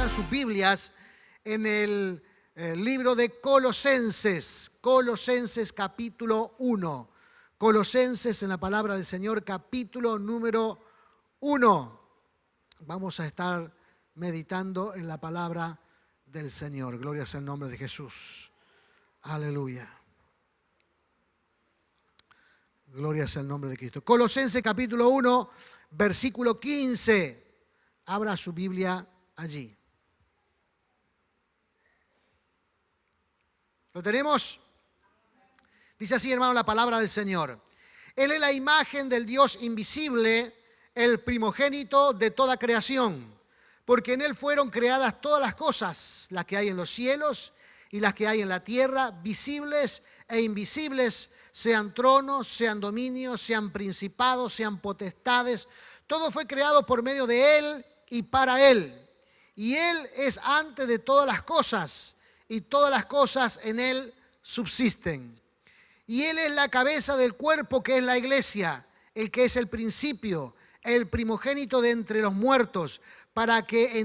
abran sus Biblias en el libro de Colosenses. Colosenses capítulo 1. Colosenses en la palabra del Señor capítulo número 1. Vamos a estar meditando en la palabra del Señor. Gloria sea el nombre de Jesús. Aleluya. Gloria sea el nombre de Cristo. Colosenses capítulo 1, versículo 15. Abra su Biblia allí. ¿Lo tenemos? Dice así, hermano, la palabra del Señor. Él es la imagen del Dios invisible, el primogénito de toda creación, porque en Él fueron creadas todas las cosas, las que hay en los cielos y las que hay en la tierra, visibles e invisibles, sean tronos, sean dominios, sean principados, sean potestades. Todo fue creado por medio de Él y para Él. Y Él es antes de todas las cosas, y todas las cosas en Él subsisten. Y Él es la cabeza del cuerpo, que es la iglesia, el que es el principio, el primogénito de entre los muertos, para que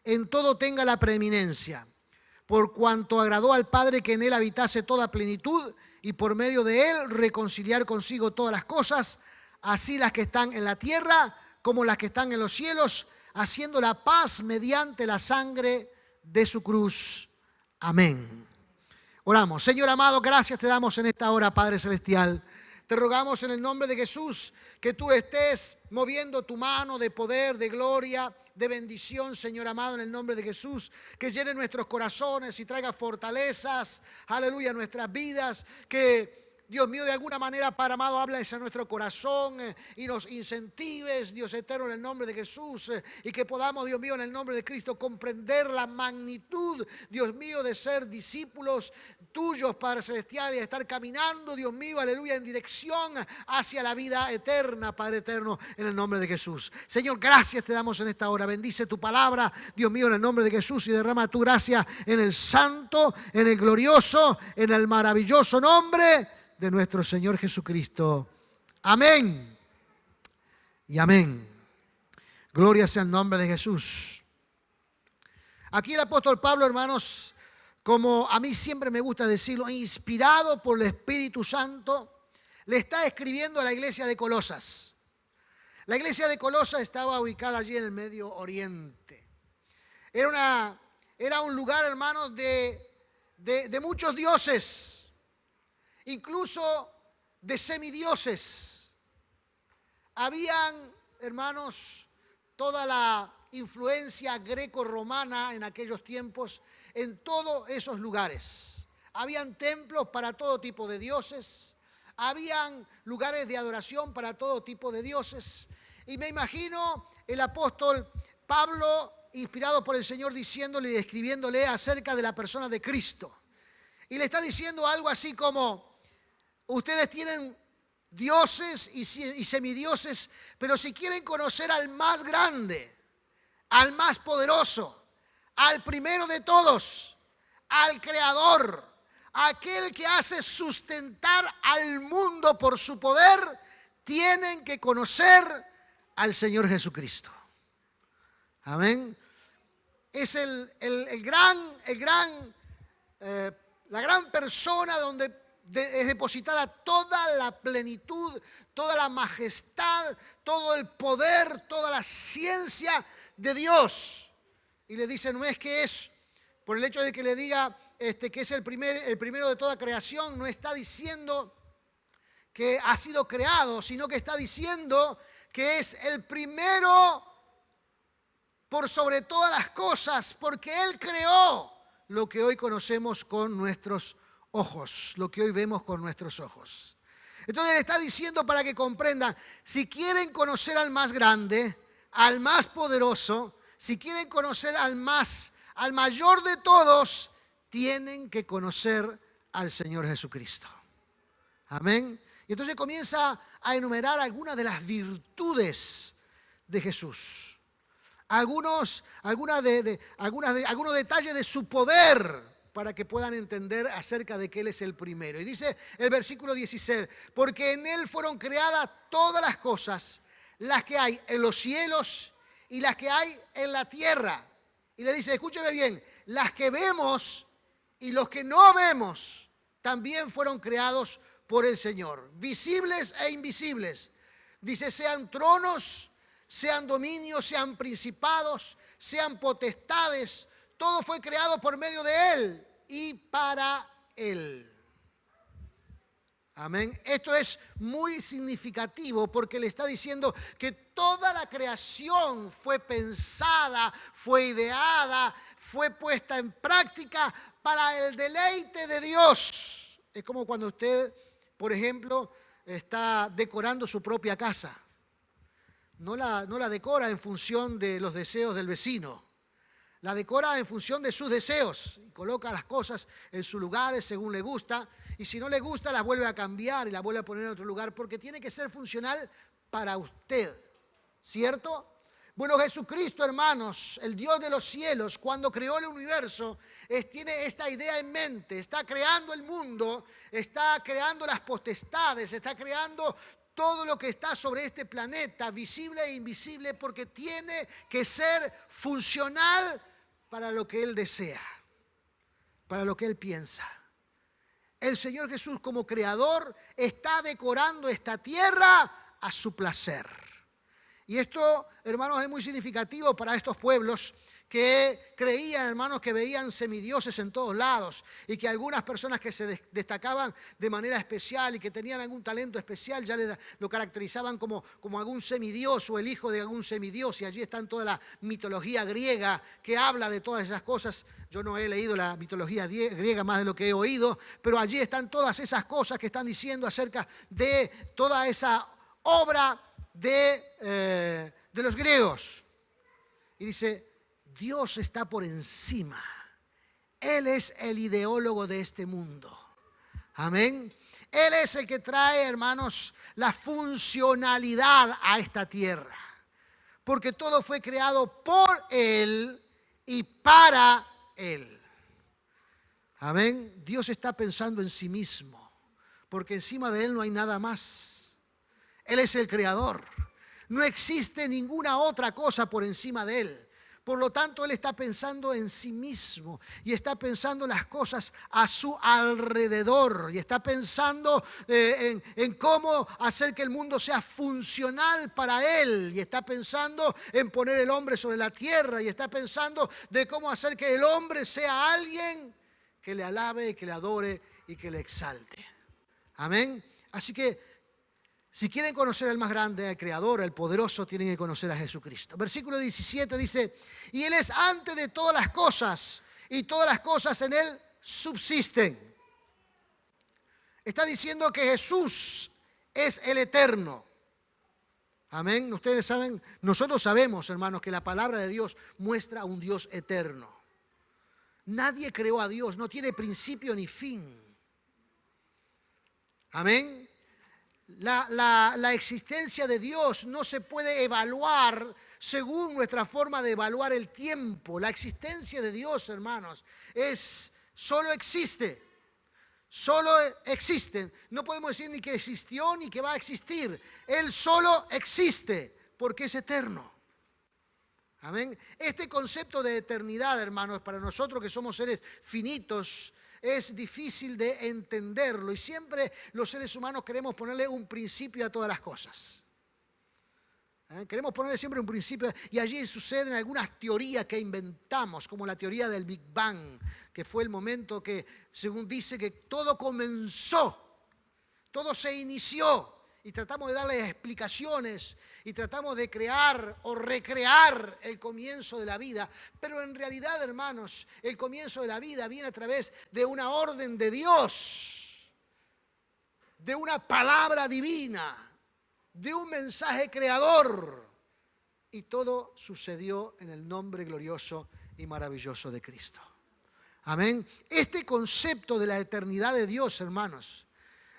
en todo tenga la preeminencia. Por cuanto agradó al Padre que en Él habitase toda plenitud, y por medio de Él reconciliar consigo todas las cosas, así las que están en la tierra como las que están en los cielos, haciendo la paz mediante la sangre de su cruz. Amén. Oramos. Señor amado, gracias te damos en esta hora, Padre Celestial. Te rogamos en el nombre de Jesús que tú estés moviendo tu mano de poder, de gloria, de bendición, Señor amado, en el nombre de Jesús, que llene nuestros corazones y traiga fortalezas, aleluya, a nuestras vidas, que Dios mío, de alguna manera, Padre amado, hables a nuestro corazón y nos incentives, Dios eterno, en el nombre de Jesús, y que podamos, Dios mío, en el nombre de Cristo, comprender la magnitud, Dios mío, de ser discípulos tuyos, Padre Celestial, y estar caminando, Dios mío, aleluya, en dirección hacia la vida eterna, Padre eterno, en el nombre de Jesús. Señor, gracias te damos en esta hora. Bendice tu palabra, Dios mío, en el nombre de Jesús, y derrama tu gracia en el santo, en el glorioso, en el maravilloso nombre de nuestro Señor Jesucristo. Amén y amén. Gloria sea el nombre de Jesús. Aquí el apóstol Pablo, hermanos, como a mí siempre me gusta decirlo, inspirado por el Espíritu Santo, le está escribiendo a la iglesia de Colosas. La iglesia de Colosas estaba ubicada allí en el Medio Oriente. Era un lugar, hermanos, de muchos dioses, incluso de semidioses. Habían, hermanos, toda la influencia greco-romana en aquellos tiempos en todos esos lugares. Habían templos para todo tipo de dioses, habían lugares de adoración para todo tipo de dioses. Y me imagino el apóstol Pablo, inspirado por el Señor, diciéndole y describiéndole acerca de la persona de Cristo. Y le está diciendo algo así como: ustedes tienen dioses y semidioses, pero si quieren conocer al más grande, al más poderoso, al primero de todos, al Creador, aquel que hace sustentar al mundo por su poder, tienen que conocer al Señor Jesucristo. Amén. Es la gran persona donde es depositada toda la plenitud, toda la majestad, todo el poder, toda la ciencia de Dios. Y le dice, no es que es por el hecho de que le diga que es el primero de toda creación, no está diciendo que ha sido creado, sino que está diciendo que es el primero por sobre todas las cosas, porque Él creó lo que hoy conocemos con nuestros ojos, lo que hoy vemos con nuestros ojos. Entonces le está diciendo para que comprendan, si quieren conocer al más grande, al más poderoso, si quieren conocer al mayor de todos, tienen que conocer al Señor Jesucristo. Amén. Y entonces comienza a enumerar algunas de las virtudes de Jesús. Algunos detalles de su poder, para que puedan entender acerca de que Él es el primero. Y dice el versículo 16, porque en Él fueron creadas todas las cosas, las que hay en los cielos y las que hay en la tierra. Y le dice, escúcheme bien, las que vemos y los que no vemos también fueron creados por el Señor, visibles e invisibles. Dice, sean tronos, sean dominios, sean principados, sean potestades, todo fue creado por medio de Él y para Él. Amén. Esto es muy significativo porque le está diciendo que toda la creación fue pensada, fue ideada, fue puesta en práctica para el deleite de Dios. Es como cuando usted, por ejemplo, está decorando su propia casa. No la decora en función de los deseos del vecino. La decora en función de sus deseos y coloca las cosas en sus lugares según le gusta. Y si no le gusta, las vuelve a cambiar y las vuelve a poner en otro lugar porque tiene que ser funcional para usted. ¿Cierto? Bueno, Jesucristo, hermanos, el Dios de los cielos, cuando creó el universo, tiene esta idea en mente. Está creando el mundo, está creando las potestades, está creando todo lo que está sobre este planeta, visible e invisible, porque tiene que ser funcional para lo que Él desea, para lo que Él piensa. El Señor Jesús como creador está decorando esta tierra a su placer. Y esto, hermanos, es muy significativo para estos pueblos que creían, hermanos, que veían semidioses en todos lados y que algunas personas que se destacaban de manera especial y que tenían algún talento especial ya lo caracterizaban como algún semidios o el hijo de algún semidios, y allí está toda la mitología griega que habla de todas esas cosas. Yo no he leído la mitología griega más de lo que he oído, pero allí están todas esas cosas que están diciendo acerca de toda esa obra de los griegos. Y dice, Dios está por encima. Él es el ideólogo de este mundo. Amén. Él es el que trae, hermanos, la funcionalidad a esta tierra. Porque todo fue creado por Él y para Él. Amén. Dios está pensando en sí mismo, porque encima de Él no hay nada más. Él es el creador. No existe ninguna otra cosa por encima de Él. Por lo tanto, Él está pensando en sí mismo y está pensando las cosas a su alrededor y está pensando en cómo hacer que el mundo sea funcional para Él, y está pensando en poner el hombre sobre la tierra, y está pensando de cómo hacer que el hombre sea alguien que le alabe, que le adore y que le exalte. Amén. Así que si quieren conocer al más grande, al Creador, al poderoso, tienen que conocer a Jesucristo. Versículo 17 dice, y Él es antes de todas las cosas, y todas las cosas en Él subsisten. Está diciendo que Jesús es el eterno. Amén. Ustedes saben, nosotros sabemos, hermanos, que la palabra de Dios muestra a un Dios eterno. Nadie creó a Dios, no tiene principio ni fin. Amén. La existencia de Dios no se puede evaluar según nuestra forma de evaluar el tiempo. La existencia de Dios, hermanos, solo existe. Solo existe. No podemos decir ni que existió ni que va a existir. Él solo existe porque es eterno. Amén. Este concepto de eternidad, hermanos, para nosotros que somos seres finitos, es difícil de entenderlo, y siempre los seres humanos queremos ponerle un principio a todas las cosas. Queremos ponerle siempre un principio, y allí suceden algunas teorías que inventamos, como la teoría del Big Bang, que fue el momento que, según dice, que todo comenzó, todo se inició, y tratamos de darle explicaciones y tratamos de crear o recrear el comienzo de la vida. Pero en realidad, hermanos, el comienzo de la vida viene a través de una orden de Dios, de una palabra divina, de un mensaje creador. Y todo sucedió en el nombre glorioso y maravilloso de Cristo. Amén. Este concepto de la eternidad de Dios, hermanos,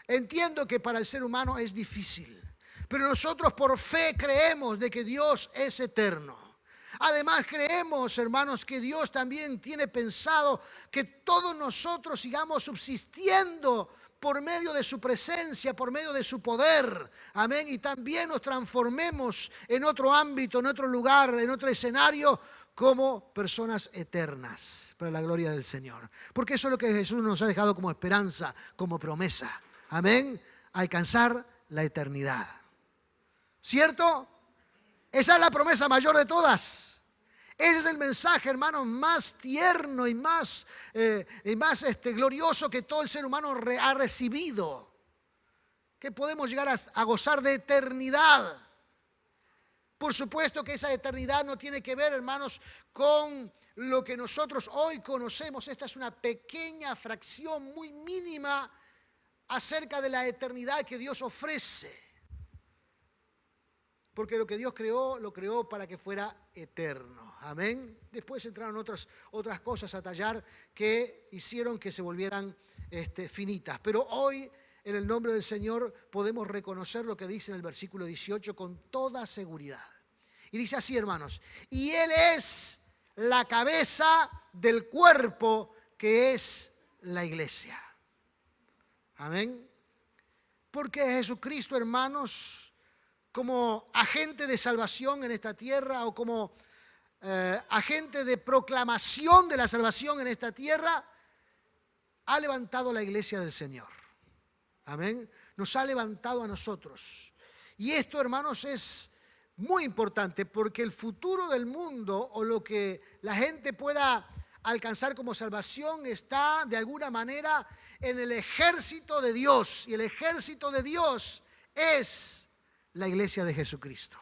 entiendo que para el ser humano es difícil, pero nosotros por fe creemos de que Dios es eterno. Además creemos, hermanos, que Dios también tiene pensado que todos nosotros sigamos subsistiendo por medio de su presencia, por medio de su poder. Amén. Y también nos transformemos en otro ámbito, en otro lugar, en otro escenario, como personas eternas, para la gloria del Señor. Porque eso es lo que Jesús nos ha dejado como esperanza, como promesa. Amén. Alcanzar la eternidad. ¿Cierto? Esa es la promesa mayor de todas. Ese es el mensaje, hermanos, más tierno y más glorioso que todo el ser humano ha recibido. Que podemos llegar a gozar de eternidad. Por supuesto que esa eternidad no tiene que ver, hermanos, con lo que nosotros hoy conocemos. Esta es una pequeña fracción muy mínima acerca de la eternidad que Dios ofrece. Porque lo que Dios creó, lo creó para que fuera eterno. Amén. Después entraron otras cosas a tallar que hicieron que se volvieran finitas. Pero hoy, en el nombre del Señor, podemos reconocer lo que dice en el versículo 18 con toda seguridad. Y dice así, hermanos: y Él es la cabeza del cuerpo, que es la iglesia. Amén. Porque Jesucristo, hermanos, como agente de salvación en esta tierra, o como agente de proclamación de la salvación en esta tierra, ha levantado la iglesia del Señor. Amén. Nos ha levantado a nosotros. Y esto, hermanos, es muy importante, porque el futuro del mundo, o lo que la gente pueda alcanzar como salvación, está de alguna manera en el ejército de Dios. Y el ejército de Dios es la iglesia de Jesucristo.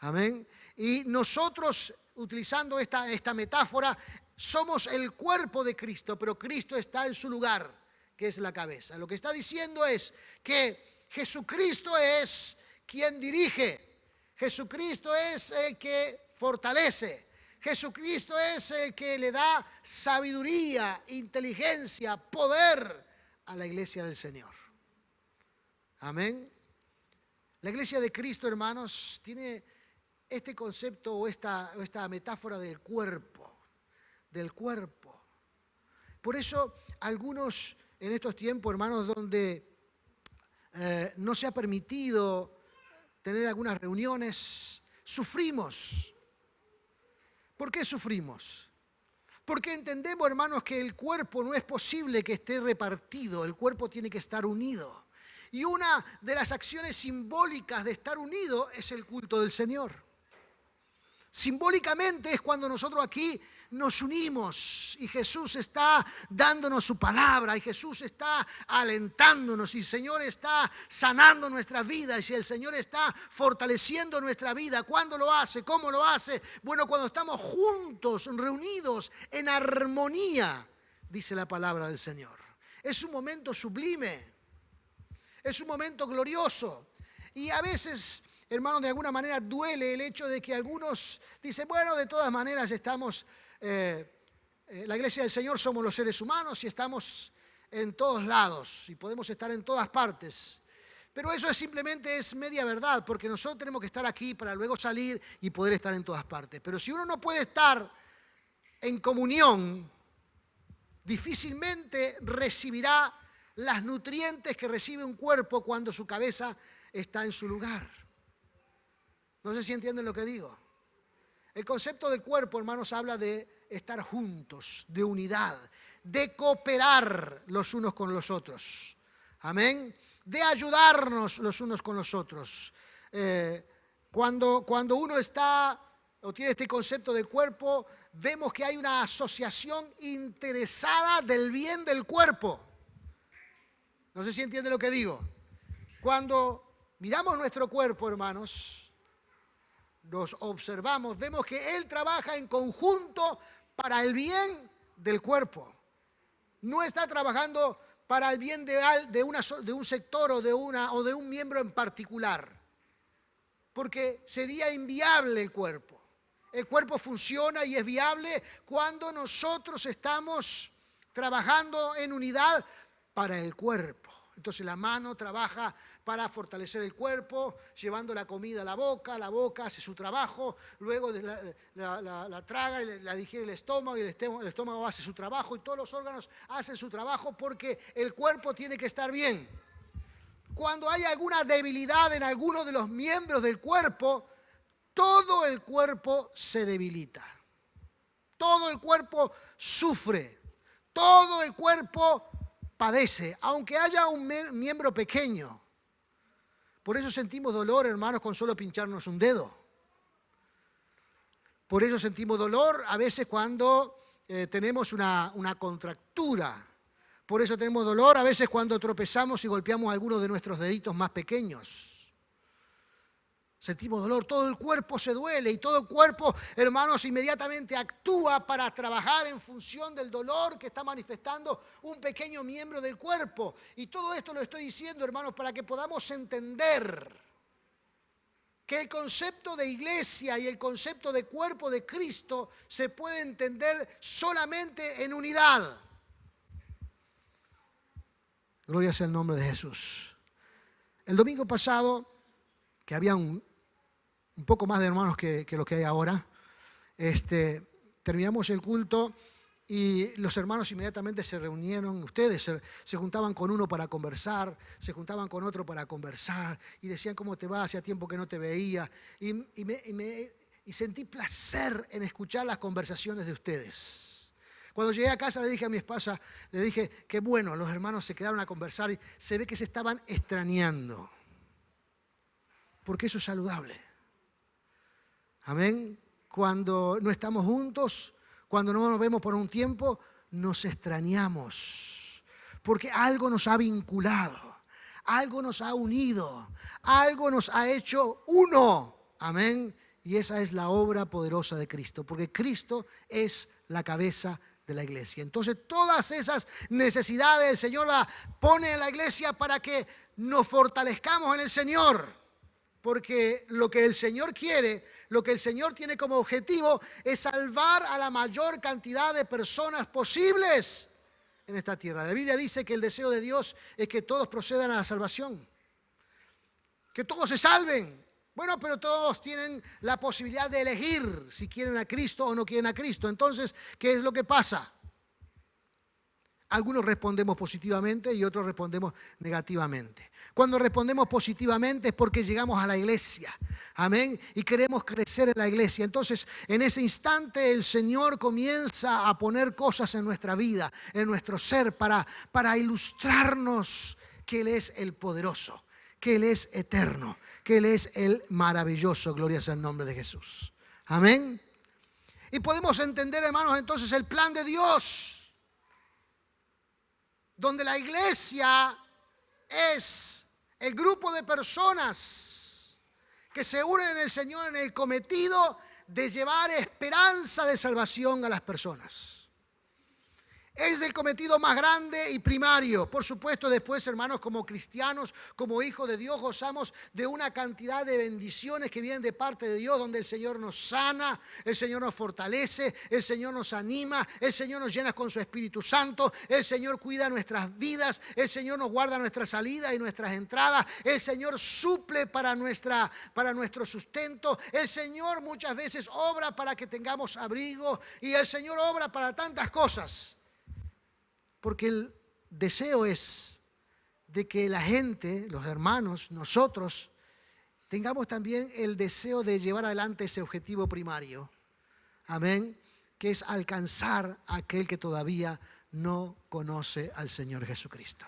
Amén. Y nosotros, utilizando esta metáfora, somos el cuerpo de Cristo, pero Cristo está en su lugar, que es la cabeza. Lo que está diciendo es que Jesucristo es quien dirige. Jesucristo es el que fortalece. Jesucristo es el que le da sabiduría, inteligencia, poder a la iglesia del Señor. Amén. La iglesia de Cristo, hermanos, tiene este concepto o esta metáfora del cuerpo. Por eso, algunos en estos tiempos, hermanos, donde no se ha permitido tener algunas reuniones, sufrimos. ¿Por qué sufrimos? Porque entendemos, hermanos, que el cuerpo no es posible que esté repartido, el cuerpo tiene que estar unido. Y una de las acciones simbólicas de estar unido es el culto del Señor. Simbólicamente es cuando nosotros aquí nos unimos y Jesús está dándonos su palabra, y Jesús está alentándonos, y el Señor está sanando nuestras vidas, y el Señor está fortaleciendo nuestra vida. ¿Cuándo lo hace? ¿Cómo lo hace? Bueno, cuando estamos juntos, reunidos, en armonía, dice la palabra del Señor. Es un momento sublime, es un momento glorioso. Y a veces, hermanos, de alguna manera duele el hecho de que algunos dicen, bueno, de todas maneras estamos, la iglesia del Señor somos los seres humanos y estamos en todos lados y podemos estar en todas partes. Pero eso simplemente es media verdad, porque nosotros tenemos que estar aquí para luego salir y poder estar en todas partes. Pero si uno no puede estar en comunión, difícilmente recibirá las nutrientes que recibe un cuerpo cuando su cabeza está en su lugar. No sé si entienden lo que digo. El concepto del cuerpo, hermanos, habla de estar juntos, de unidad, de cooperar los unos con los otros. Amén. De ayudarnos los unos con los otros. Cuando uno está o tiene este concepto del cuerpo, vemos que hay una asociación interesada del bien del cuerpo. No sé si entiende lo que digo. Cuando miramos nuestro cuerpo, hermanos, nos observamos, vemos que Él trabaja en conjunto para el bien del cuerpo. No está trabajando para el bien de un sector o de un miembro en particular, porque sería inviable el cuerpo. El cuerpo funciona y es viable cuando nosotros estamos trabajando en unidad para el cuerpo. Entonces la mano trabaja para fortalecer el cuerpo, llevando la comida a la boca hace su trabajo, luego la traga y la digiere el estómago, y el estómago hace su trabajo, y todos los órganos hacen su trabajo porque el cuerpo tiene que estar bien. Cuando hay alguna debilidad en alguno de los miembros del cuerpo, todo el cuerpo se debilita. Todo el cuerpo sufre. Todo el cuerpo padece, aunque haya un miembro pequeño. Por eso sentimos dolor, hermanos, con solo pincharnos un dedo. Por eso sentimos dolor a veces cuando tenemos una contractura. Por eso tenemos dolor a veces cuando tropezamos y golpeamos algunos de nuestros deditos más pequeños. Sentimos dolor, todo el cuerpo se duele y todo el cuerpo, hermanos, inmediatamente actúa para trabajar en función del dolor que está manifestando un pequeño miembro del cuerpo. Y todo esto lo estoy diciendo, hermanos, para que podamos entender que el concepto de iglesia y el concepto de cuerpo de Cristo se puede entender solamente en unidad. Gloria sea el nombre de Jesús. El domingo pasado, que había un poco más de hermanos que los que hay ahora, terminamos el culto y los hermanos inmediatamente se reunieron. Ustedes se juntaban con uno para conversar, se juntaban con otro para conversar y decían: ¿cómo te va? Hacía tiempo que no te veía. Y sentí placer en escuchar las conversaciones de ustedes. Cuando llegué a casa le dije a mi esposa, le dije que bueno, los hermanos se quedaron a conversar y se ve que se estaban extrañando. Porque eso es saludable. Amén. Cuando no estamos juntos, cuando no nos vemos por un tiempo, nos extrañamos. Porque algo nos ha vinculado, algo nos ha unido, algo nos ha hecho uno. Amén. Y esa es la obra poderosa de Cristo, porque Cristo es la cabeza de la iglesia. Entonces todas esas necesidades el Señor las pone en la iglesia para que nos fortalezcamos en el Señor. Porque lo que el Señor quiere, lo que el Señor tiene como objetivo es salvar a la mayor cantidad de personas posibles en esta tierra. La Biblia dice que el deseo de Dios es que todos procedan a la salvación, que todos se salven. Bueno, pero todos tienen la posibilidad de elegir si quieren a Cristo o no quieren a Cristo. Entonces, ¿qué es lo que pasa? Algunos respondemos positivamente y otros respondemos negativamente. Cuando respondemos positivamente es porque llegamos a la iglesia, amén, y queremos crecer en la iglesia. Entonces, en ese instante el Señor comienza a poner cosas en nuestra vida, en nuestro ser, para ilustrarnos que Él es el poderoso, que Él es eterno, que Él es el maravilloso. Gloria sea el nombre de Jesús. Amén. Y podemos entender, hermanos, entonces el plan de Dios, donde la iglesia es el grupo de personas que se unen en el Señor en el cometido de llevar esperanza de salvación a las personas. Es el cometido más grande y primario. Por supuesto, después, hermanos, como cristianos, como hijos de Dios, gozamos de una cantidad de bendiciones que vienen de parte de Dios, donde el Señor nos sana, el Señor nos fortalece, el Señor nos anima, el Señor nos llena con su Espíritu Santo, el Señor cuida nuestras vidas, el Señor nos guarda nuestra salida y nuestras entradas, el Señor suple para nuestro sustento, el Señor muchas veces obra para que tengamos abrigo y el Señor obra para tantas cosas. Porque el deseo es de que la gente, los hermanos, nosotros, tengamos también el deseo de llevar adelante ese objetivo primario. Amén. Que es alcanzar a aquel que todavía no conoce al Señor Jesucristo.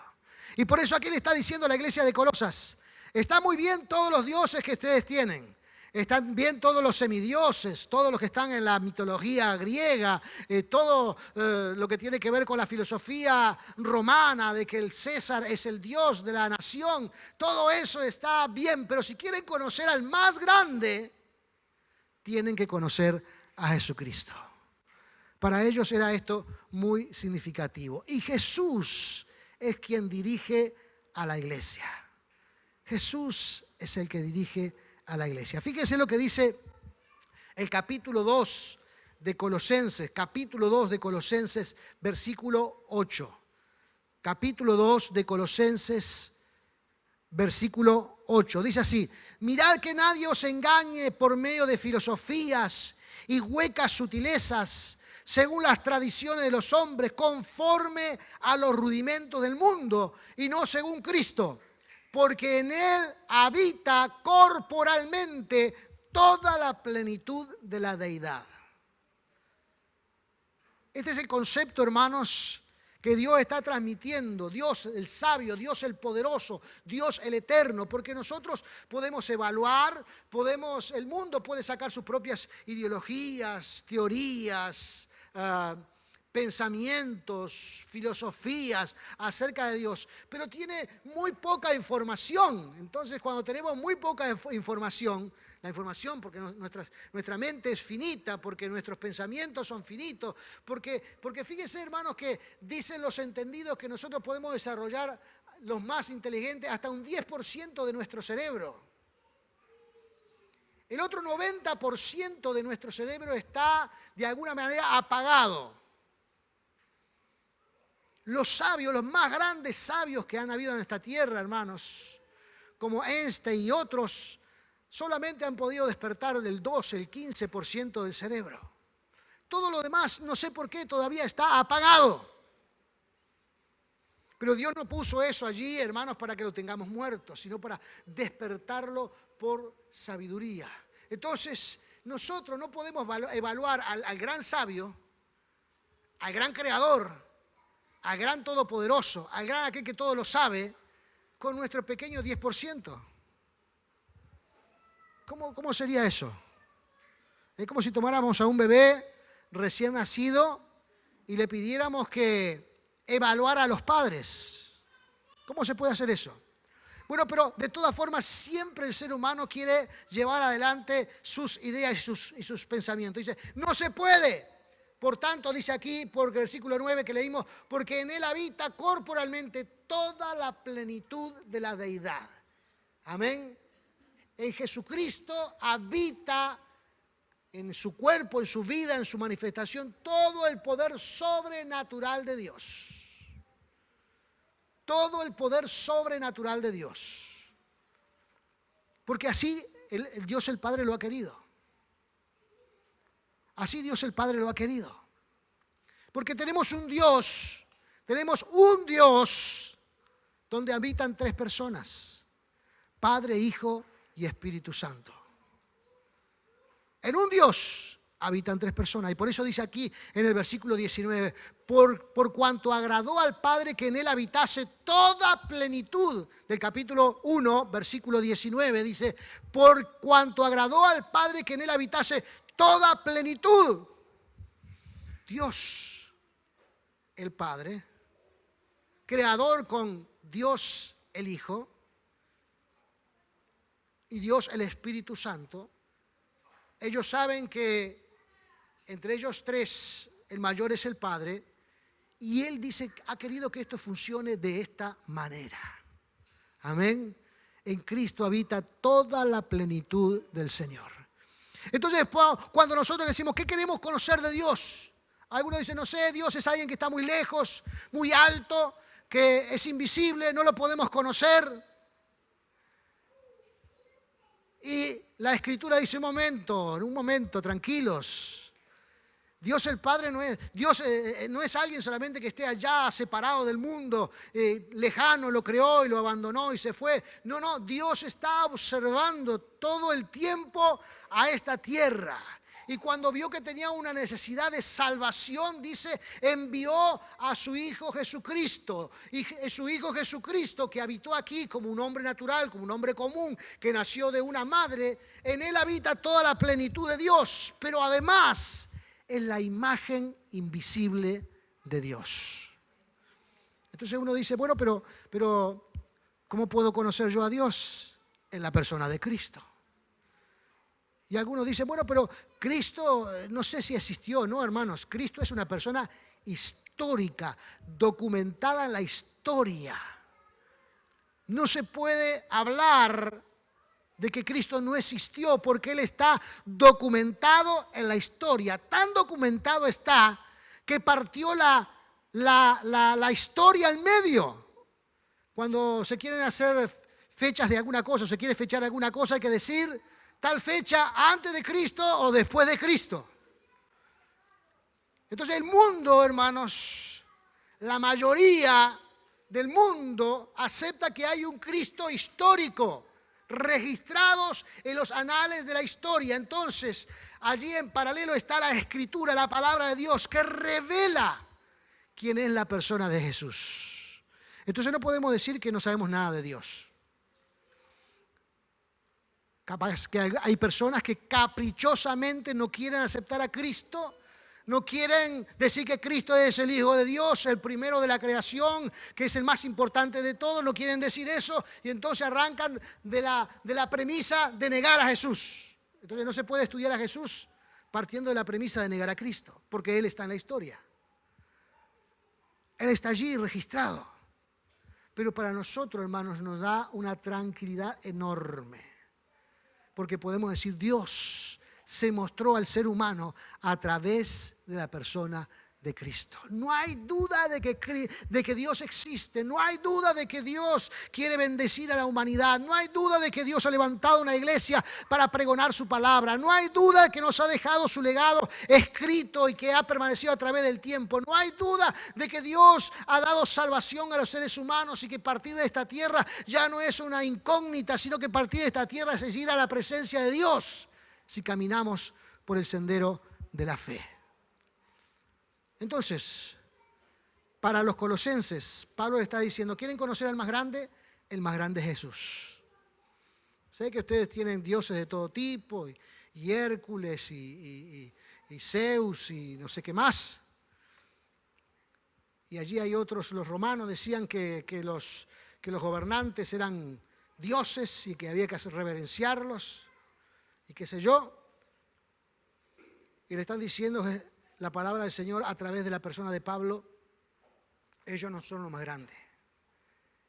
Y por eso aquí le está diciendo a la iglesia de Colosas: está muy bien todos los dioses que ustedes tienen. Están bien todos los semidioses, todos los que están en la mitología griega, todo lo que tiene que ver con la filosofía romana de que el César es el Dios de la nación. Todo eso está bien, pero si quieren conocer al más grande, tienen que conocer a Jesucristo. Para ellos era esto muy significativo. Y Jesús es quien dirige a la iglesia. Jesús es el que dirige a la iglesia. Fíjense lo que dice el capítulo 2 de Colosenses, versículo 8. capítulo 2 de Colosenses, versículo 8. Dice así: mirad que nadie os engañe por medio de filosofías y huecas sutilezas, según las tradiciones de los hombres, conforme a los rudimentos del mundo, y no según Cristo, porque en Él habita corporalmente toda la plenitud de la deidad. Este es el concepto, hermanos, que Dios está transmitiendo, Dios el sabio, Dios el poderoso, Dios el eterno, porque nosotros podemos evaluar, el mundo puede sacar sus propias ideologías, teorías, pensamientos, filosofías acerca de Dios, pero tiene muy poca información. Entonces, cuando tenemos muy poca información, la información, porque nuestra mente es finita, porque nuestros pensamientos son finitos, porque fíjense, hermanos, que dicen los entendidos que nosotros podemos desarrollar, los más inteligentes, hasta un 10% de nuestro cerebro. El otro 90% de nuestro cerebro está de alguna manera apagado. Los sabios, los más grandes sabios que han habido en esta tierra, hermanos, como Einstein y otros, solamente han podido despertar del 12, el 15% del cerebro. Todo lo demás, no sé por qué, todavía está apagado. Pero Dios no puso eso allí, hermanos, para que lo tengamos muerto, sino para despertarlo por sabiduría. Entonces, nosotros no podemos evaluar al gran sabio, al gran creador, al gran todopoderoso, al gran aquel que todo lo sabe, con nuestro pequeño 10%. ¿Cómo sería eso? Es como si tomáramos a un bebé recién nacido y le pidiéramos que evaluara a los padres. ¿Cómo se puede hacer eso? Bueno, pero de todas formas siempre el ser humano quiere llevar adelante sus ideas y sus pensamientos. Dice, no se puede. Por tanto, dice aquí, por el versículo 9 que leímos, porque en Él habita corporalmente toda la plenitud de la deidad. Amén. En Jesucristo habita en su cuerpo, en su vida, en su manifestación, todo el poder sobrenatural de Dios. Todo el poder sobrenatural de Dios. Porque así el Dios el Padre lo ha querido. Así Dios el Padre lo ha querido. Porque tenemos un Dios donde habitan 3 personas: Padre, Hijo y Espíritu Santo. En un Dios habitan 3 personas. Y por eso dice aquí en el versículo 19, por cuanto agradó al Padre que en Él habitase toda plenitud. Del capítulo 1, versículo 19, dice, por cuanto agradó al Padre que en Él habitase toda plenitud. Dios, el Padre, creador con Dios el Hijo y Dios el Espíritu Santo, ellos saben que entre ellos 3, el mayor es el Padre, y Él dice, ha querido que esto funcione de esta manera. Amén. En Cristo habita toda la plenitud del Señor. Entonces, cuando nosotros decimos, ¿qué queremos conocer de Dios? Algunos dicen, no sé, Dios es alguien que está muy lejos, muy alto, que es invisible, no lo podemos conocer. Y la Escritura dice, en un momento, tranquilos. Dios el Padre no es alguien solamente que esté allá separado del mundo, lejano, lo creó y lo abandonó y se fue. No, Dios está observando todo el tiempo a esta tierra. Y cuando vio que tenía una necesidad de salvación, dice, envió a su Hijo Jesucristo. Y su Hijo Jesucristo, que habitó aquí como un hombre natural, como un hombre común, que nació de una madre, en Él habita toda la plenitud de Dios. Pero además es la imagen invisible de Dios. Entonces uno dice, bueno, pero ¿cómo puedo conocer yo a Dios? En la persona de Cristo. Y algunos dicen, bueno, pero Cristo no sé si existió. No, hermanos, Cristo es una persona histórica, documentada en la historia. No se puede hablar de que Cristo no existió porque Él está documentado en la historia. Tan documentado está que partió la la historia al medio. Cuando se quieren hacer fechas de alguna cosa, o se quiere fechar alguna cosa, hay que decir tal fecha antes de Cristo o después de Cristo. Entonces el mundo, hermanos, la mayoría del mundo acepta que hay un Cristo histórico, registrados en los anales de la historia. Entonces, allí en paralelo está la Escritura, la palabra de Dios, que revela quién es la persona de Jesús. Entonces no podemos decir que no sabemos nada de Dios. Capaz que hay personas que caprichosamente no quieren aceptar a Cristo, no quieren decir que Cristo es el Hijo de Dios, el primero de la creación, que es el más importante de todos. No quieren decir eso y entonces arrancan de la premisa de negar a Jesús. Entonces no se puede estudiar a Jesús partiendo de la premisa de negar a Cristo, porque Él está en la historia. Él está allí registrado. Pero para nosotros, hermanos, nos da una tranquilidad enorme, porque podemos decir, Dios se mostró al ser humano a través de la persona de Cristo. No hay duda de que Dios existe. No hay duda de que Dios quiere bendecir a la humanidad. No hay duda de que Dios ha levantado una iglesia para pregonar su palabra. No hay duda de que nos ha dejado su legado escrito y que ha permanecido a través del tiempo. No hay duda de que Dios ha dado salvación a los seres humanos y que partir de esta tierra ya no es una incógnita, sino que partir de esta tierra es ir a la presencia de Dios si caminamos por el sendero de la fe. Entonces, para los colosenses, Pablo le está diciendo, ¿quieren conocer al más grande? El más grande es Jesús. Sé que ustedes tienen dioses de todo tipo, y Hércules, y Zeus, y no sé qué más. Y allí hay otros, los romanos decían que los gobernantes eran dioses y que había que reverenciarlos, y qué sé yo. Y le están diciendo la palabra del Señor a través de la persona de Pablo, ellos no son lo más grande.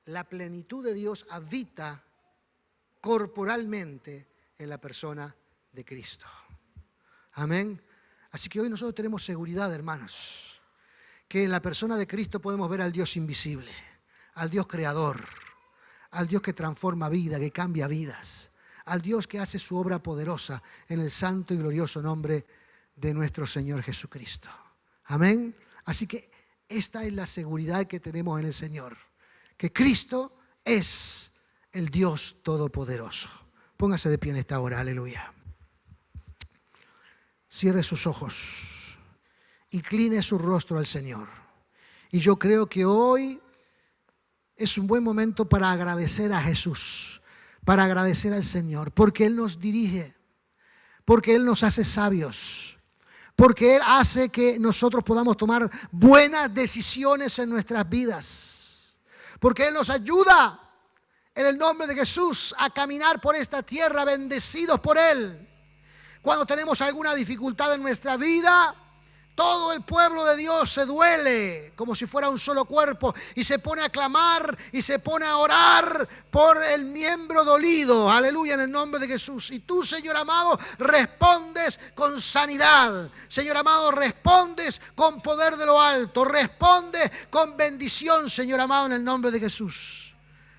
La plenitud de Dios habita corporalmente en la persona de Cristo. Amén. Así que hoy nosotros tenemos seguridad, hermanos, que en la persona de Cristo podemos ver al Dios invisible, al Dios creador, al Dios que transforma vida, que cambia vidas, al Dios que hace su obra poderosa en el santo y glorioso nombre de nuestro Señor Jesucristo. Amén. Así que esta es la seguridad que tenemos en el Señor, que Cristo es el Dios todopoderoso. Póngase de pie en esta hora, aleluya. Cierre sus ojos, incline su rostro al Señor. Y yo creo que hoy es un buen momento para agradecer a Jesús, para agradecer al Señor, porque Él nos dirige, porque Él nos hace sabios, porque Él hace que nosotros podamos tomar buenas decisiones en nuestras vidas, porque Él nos ayuda en el nombre de Jesús a caminar por esta tierra bendecidos por Él. Cuando tenemos alguna dificultad en nuestra vida, todo el pueblo de Dios se duele como si fuera un solo cuerpo y se pone a clamar y se pone a orar por el miembro dolido. Aleluya, en el nombre de Jesús. Y tú, Señor amado, respondes con sanidad. Señor amado, respondes con poder de lo alto. Respondes con bendición, Señor amado, en el nombre de Jesús.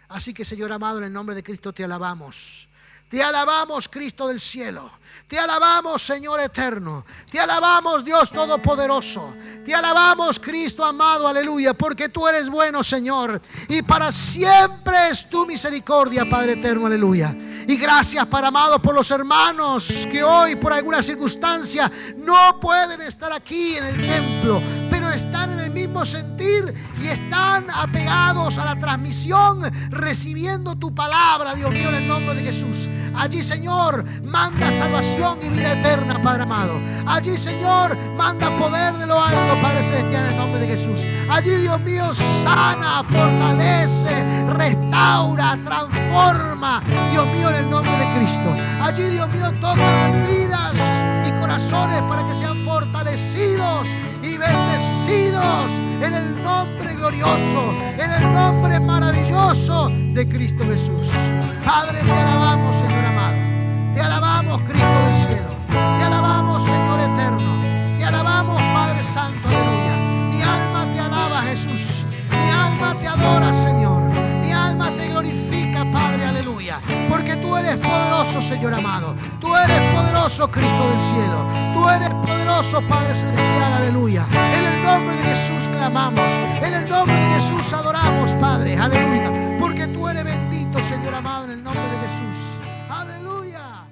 Así que, Señor amado, en el nombre de Cristo te alabamos. Te alabamos, Cristo del cielo. Te alabamos, Señor eterno. Te alabamos, Dios todopoderoso. Te alabamos, Cristo amado, aleluya, porque tú eres bueno, Señor, y para siempre es tu misericordia, Padre eterno, aleluya. Y gracias, Padre amado, por los hermanos que hoy por alguna circunstancia no pueden estar aquí en el templo, pero están en el mismo sentir y están apegados a la transmisión, recibiendo tu palabra, Dios mío, en el nombre de Jesús. Allí, Señor, manda salvación y vida eterna, Padre amado. Allí, Señor, manda poder de lo alto, Padre celestial, en el nombre de Jesús. Allí, Dios mío, sana, fortalece, restaura, transforma, Dios mío, en el nombre de Cristo. Allí, Dios mío, toca las vidas y corazones para que sean fortalecidos y bendecidos en el nombre glorioso, en el nombre maravilloso de Cristo Jesús. Padre, te alabamos, Señor amado. Te alabamos, Cristo del cielo. Te alabamos, Señor eterno. Te alabamos, Padre Santo, aleluya. Mi alma te alaba, poderoso, Señor amado. Tú eres poderoso, Cristo del cielo. Tú eres poderoso, Padre celestial, aleluya. En el nombre de Jesús clamamos. En el nombre de Jesús adoramos, Padre, aleluya. Porque tú eres bendito, Señor amado, en el nombre de Jesús. Aleluya.